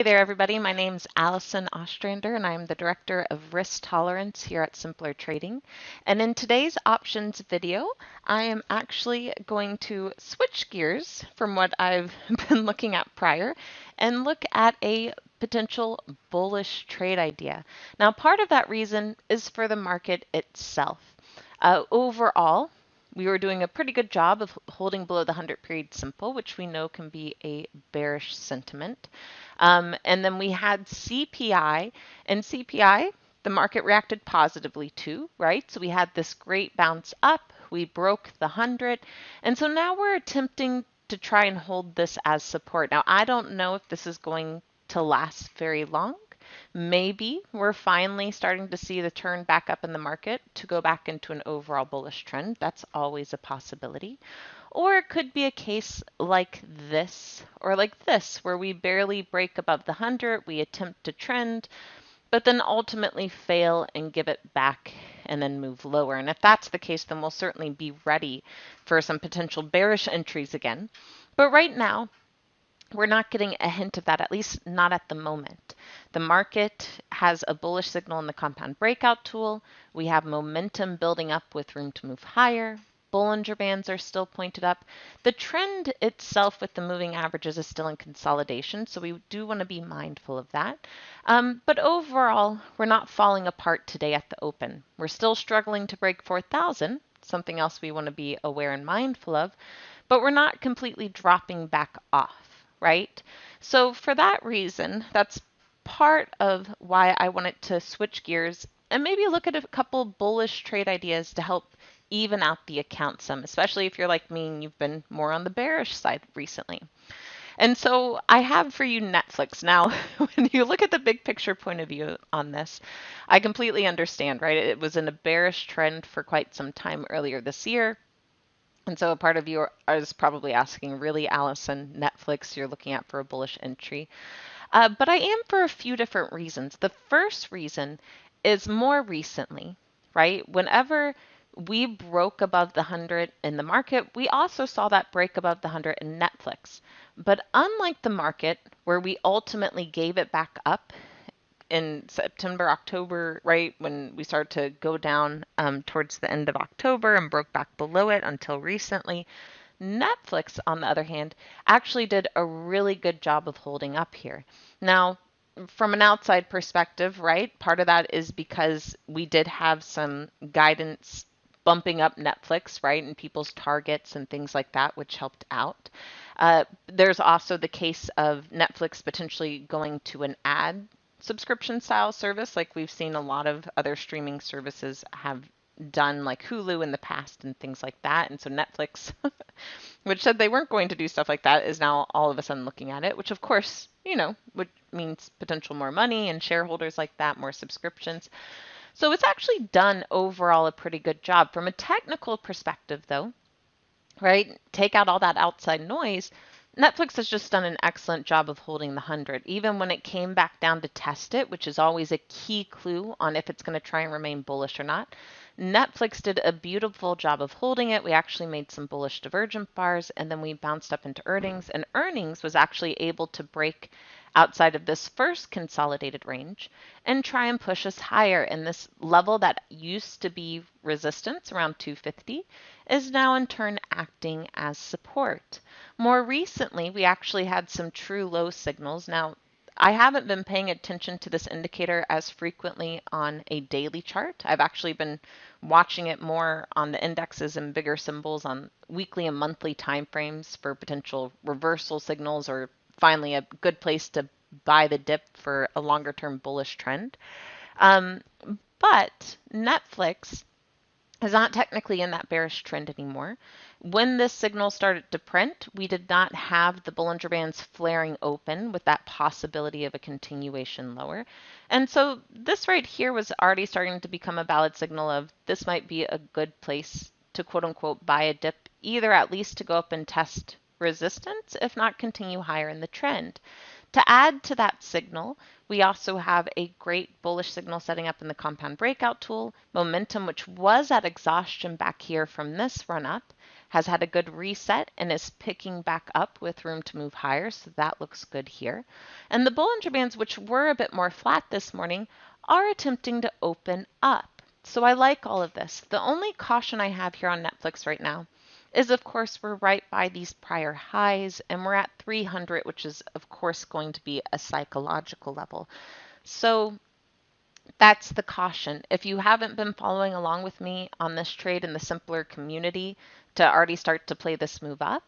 Hey there, everybody. My name's Allison Ostrander, and I'm the Director of Risk Tolerance here at Simpler Trading. And in today's options video, I am actually going to switch gears from what I've been looking at prior and look at a potential bullish trade idea. Now, part of that reason is for the market itself. Overall, we were doing a pretty good job of holding below the 100-period simple, which we know can be a bearish sentiment. And then we had CPI, and CPI, the market reacted positively to, right? So we had this great bounce up. We broke the 100. And so now we're attempting to try and hold this as support. Now, I don't know if this is going to last very long. Maybe we're finally starting to see the turn back up in the market to go back into an overall bullish trend. That's always a possibility. Or it could be a case like this or like this, where we barely break above the 100, we attempt to trend, but then ultimately fail and give it back and then move lower. And if that's the case, then we'll certainly be ready for some potential bearish entries again. But right now, we're not getting a hint of that, at least not at the moment. The market has a bullish signal in the compound breakout tool. We have momentum building up with room to move higher. Bollinger Bands are still pointed up. The trend itself with the moving averages is still in consolidation, so we do want to be mindful of that. But overall, we're not falling apart today at the open. We're still struggling to break 4,000, something else we want to be aware and mindful of, but we're not completely dropping back off. Right? So for that reason, that's part of why I wanted to switch gears and maybe look at a couple bullish trade ideas to help even out the account some, especially if you're like me and you've been more on the bearish side recently. And so I have for you Netflix. Now, when you look at the big picture point of view on this, I completely understand, right? It was in a bearish trend for quite some time earlier this year. And so a part of you is probably asking, really, Allison, Netflix, you're looking at for a bullish entry. But I am for a few different reasons. The first reason is more recently, right? Whenever we broke above the 100 in the market, we also saw that break above the 100 in Netflix. But unlike the market, where we ultimately gave it back up in September, October, right when we started to go down towards the end of October and broke back below it until recently, Netflix, on the other hand, actually did a really good job of holding up here. Now, from an outside perspective, right, part of that is because we did have some guidance bumping up Netflix, right, and people's targets and things like that, which helped out. There's also the case of Netflix potentially going to an ad subscription style service, like we've seen a lot of other streaming services have done, like Hulu in the past and things like that. And so Netflix, which said they weren't going to do stuff like that, is now all of a sudden looking at it, which of course, would means potential more money and shareholders like that, more subscriptions. So it's actually done overall a pretty good job. From a technical perspective, though, right? Take out all that outside noise. Netflix has just done an excellent job of holding the 100, even when it came back down to test it, which is always a key clue on if it's going to try and remain bullish or not. Netflix did a beautiful job of holding it. We actually made some bullish divergent bars, and then we bounced up into earnings, and earnings was actually able to break outside of this first consolidated range and try and push us higher. And this level that used to be resistance around 250 is now in turn acting as support. More recently, we actually had some true low signals. Now, I haven't been paying attention to this indicator as frequently on a daily chart. I've actually been watching it more on the indexes and bigger symbols on weekly and monthly timeframes for potential reversal signals or finally a good place to buy the dip for a longer term bullish trend. But Netflix is not technically in that bearish trend anymore. When this signal started to print, we did not have the Bollinger Bands flaring open with that possibility of a continuation lower. And so this right here was already starting to become a valid signal of this might be a good place to quote unquote buy a dip, either at least to go up and test resistance, if not continue higher in the trend. To add to that signal, we also have a great bullish signal setting up in the compound breakout tool. Momentum, which was at exhaustion back here from this run up, has had a good reset and is picking back up with room to move higher, so that looks good here. And the Bollinger Bands, which were a bit more flat this morning, are attempting to open up. So I like all of this. The only caution I have here on Netflix right now is, of course, we're right by these prior highs and we're at 300, which is, of course, going to be a psychological level. So that's the caution. If you haven't been following along with me on this trade in the simpler community to already start to play this move up,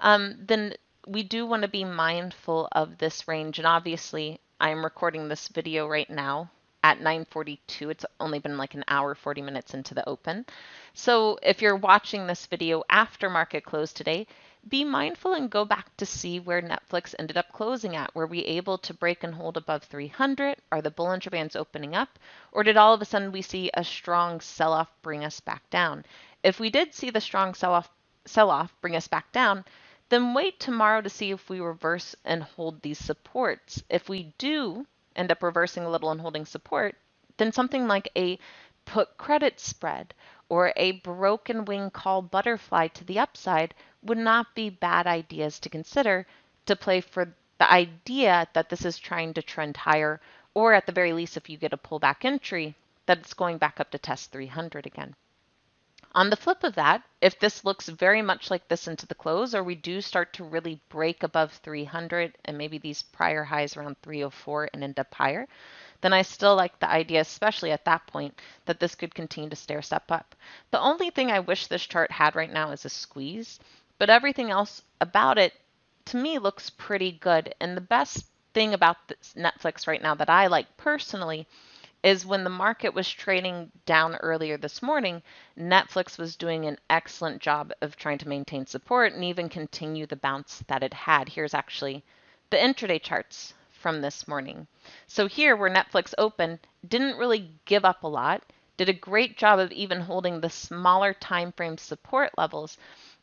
then we do want to be mindful of this range. And obviously, I'm recording this video right now at 9:42. It's only been like an hour, 40 minutes into the open. So if you're watching this video after market close today, be mindful and go back to see where Netflix ended up closing at. Were we able to break and hold above 300? Are the Bollinger Bands opening up? Or did all of a sudden we see a strong sell-off bring us back down? If we did see the strong sell-off bring us back down, then wait tomorrow to see if we reverse and hold these supports. If we do end up reversing a little and holding support, then something like a put credit spread or a broken wing call butterfly to the upside would not be bad ideas to consider to play for the idea that this is trying to trend higher, or at the very least, if you get a pullback entry, that it's going back up to test 300 again. On the flip of that, if this looks very much like this into the close, or we do start to really break above 300 and maybe these prior highs around 304 and end up higher, then I still like the idea, especially at that point, that this could continue to stair step up. The only thing I wish this chart had right now is a squeeze, but everything else about it, to me, looks pretty good. And the best thing about this Netflix right now that I like personally is when the market was trading down earlier this morning, Netflix was doing an excellent job of trying to maintain support and even continue the bounce that it had. Here's actually the intraday charts from this morning. So here where Netflix opened, didn't really give up a lot, did a great job of even holding the smaller time frame support levels.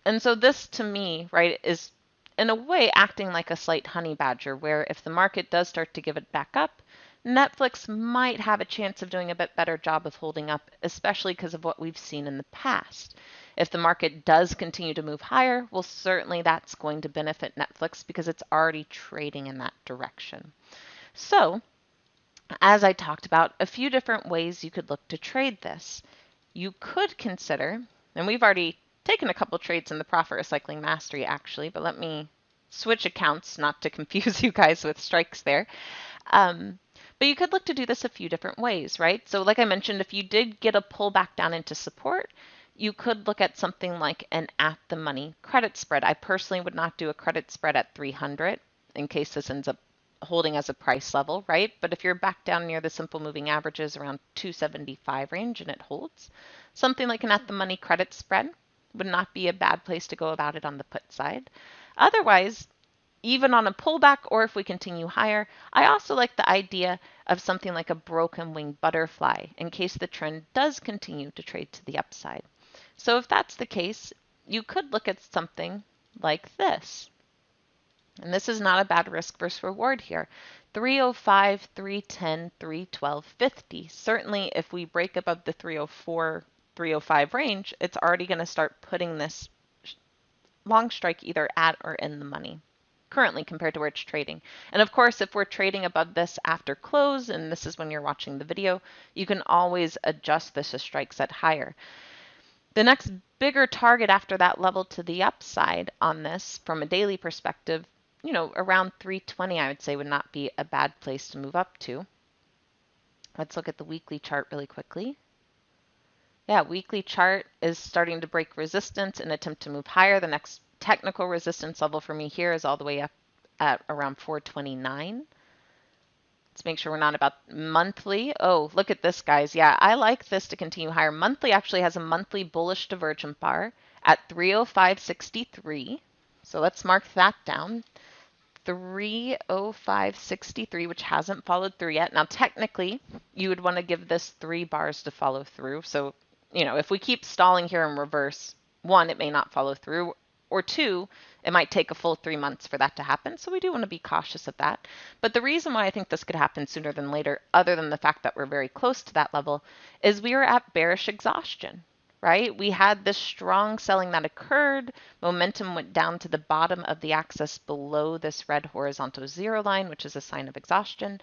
And so this to me, right, is in a way acting like a slight honey badger, where if the market does start to give it back up, Netflix might have a chance of doing a bit better job of holding up, especially because of what we've seen in the past. If the market does continue to move higher, well, certainly that's going to benefit Netflix because it's already trading in that direction. So, as I talked about, a few different ways you could look to trade this. You could consider, and we've already taken a couple trades in the Profit Recycling Mastery actually, but let me switch accounts not to confuse you guys with strikes there. But you could look to do this a few different ways, right? So like I mentioned, if you did get a pullback down into support, you could look at something like an at the money credit spread. I personally would not do a credit spread at 300 in case this ends up holding as a price level, right? But if you're back down near the simple moving averages around 275 range and it holds, something like an at the money credit spread would not be a bad place to go about it on the put side. Otherwise, even on a pullback or if we continue higher, I also like the idea of something like a broken wing butterfly in case the trend does continue to trade to the upside. So if that's the case, you could look at something like this. And this is not a bad risk versus reward here. 305, 310, 312, 50. Certainly if we break above the 304, 305 range, it's already going to start putting this long strike either at or in the money currently compared to where it's trading. And of course, if we're trading above this after close, and this is when you're watching the video, you can always adjust this to strike set higher. The next bigger target after that level to the upside on this from a daily perspective, you know, around 320, I would say would not be a bad place to move up to. Let's look at the weekly chart really quickly. Yeah, weekly chart is starting to break resistance and attempt to move higher. The next technical resistance level for me here is all the way up at around 429. Let's make sure we're not about monthly. Oh, look at this, guys. Yeah, I like this to continue higher. Monthly actually has a monthly bullish divergent bar at 305.63. So let's mark that down. 305.63, which hasn't followed through yet. Now, technically, you would want to give this 3 bars to follow through. So, you know, if we keep stalling here in reverse, 1, it may not follow through, or 2, it might take a full 3 months for that to happen. So we do want to be cautious of that. But the reason why I think this could happen sooner than later, other than the fact that we're very close to that level, is we are at bearish exhaustion. right? We had this strong selling that occurred. Momentum went down to the bottom of the axis below this red horizontal zero line, which is a sign of exhaustion.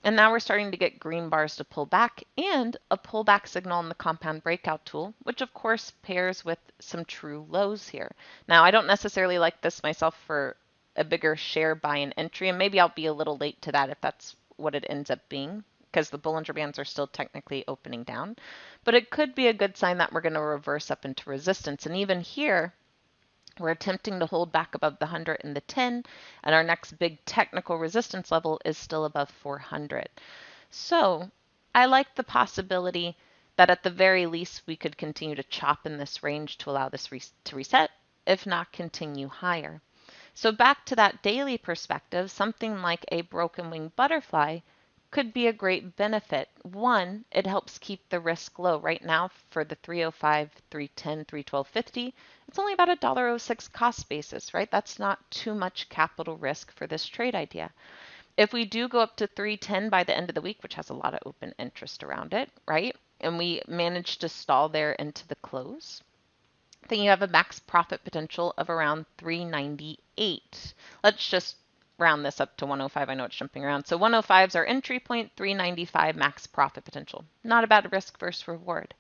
And now we're starting to get green bars to pull back and a pullback signal in the compound breakout tool, which of course pairs with some true lows here. Now, I don't necessarily like this myself for a bigger share buy and entry, and maybe I'll be a little late to that if that's what it ends up being, because the Bollinger Bands are still technically opening down. But it could be a good sign that we're going to reverse up into resistance. And even here, we're attempting to hold back above the 100 and the 10, and our next big technical resistance level is still above 400. So I like the possibility that at the very least we could continue to chop in this range to allow this to reset, if not continue higher. So back to that daily perspective, something like a broken wing butterfly could be a great benefit. One, it helps keep the risk low. Right now for the 305, 310, 312.50, it's only about a $1.06 cost basis, right? That's not too much capital risk for this trade idea. If we do go up to 310 by the end of the week, which has a lot of open interest around it, right? And we manage to stall there into the close, then you have a max profit potential of around 398. Let's just round this up to 105. I know it's jumping around. So 105 is our entry point, 395 max profit potential. Not a bad risk versus reward.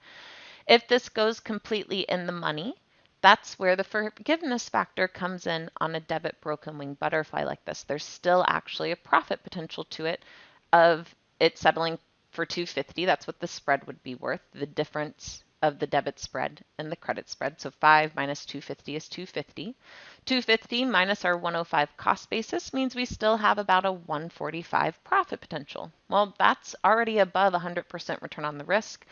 If this goes completely in the money, that's where the forgiveness factor comes in on a debit broken wing butterfly like this. There's still actually a profit potential to it of it settling for 250. That's what the spread would be worth, the difference of the debit spread and the credit spread. So 5 minus 250 is 250. 250 minus our 105 cost basis means we still have about a 145 profit potential. Well, that's already above 100% return on the risk,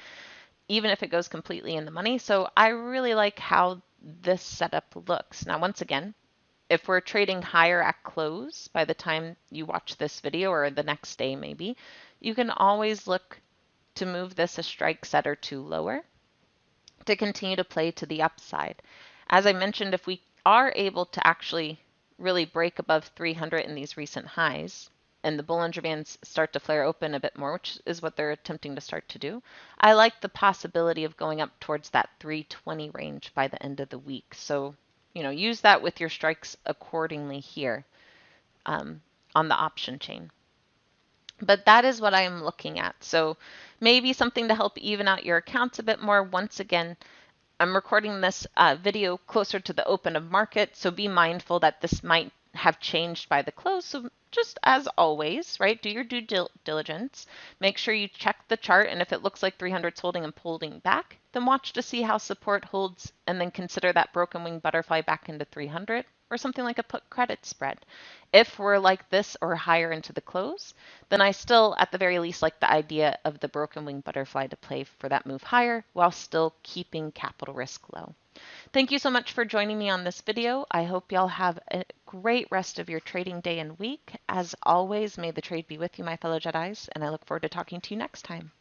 even if it goes completely in the money. So I really like how this setup looks. Now, once again, if we're trading higher at close by the time you watch this video or the next day maybe, you can always look to move this a strike set or two lower to continue to play to the upside. As I mentioned, if we are able to actually really break above 300 in these recent highs, and the Bollinger Bands start to flare open a bit more, which is what they're attempting to start to do, I like the possibility of going up towards that 320 range by the end of the week. So, use that with your strikes accordingly here on the option chain. But that is what I am looking at. So maybe something to help even out your accounts a bit more. Once again, I'm recording this video closer to the open of market, so be mindful that this might have changed by the close. So just as always, right, do your due diligence. Make sure you check the chart, and if it looks like 300's holding and pulling back, then watch to see how support holds, and then consider that broken wing butterfly back into 300 or something like a put credit spread. If we're like this or higher into the close, then I still, at the very least, like the idea of the broken wing butterfly to play for that move higher while still keeping capital risk low. Thank you so much for joining me on this video. I hope y'all have a great rest of your trading day and week. As always, may the trade be with you, my fellow Jedis, and I look forward to talking to you next time.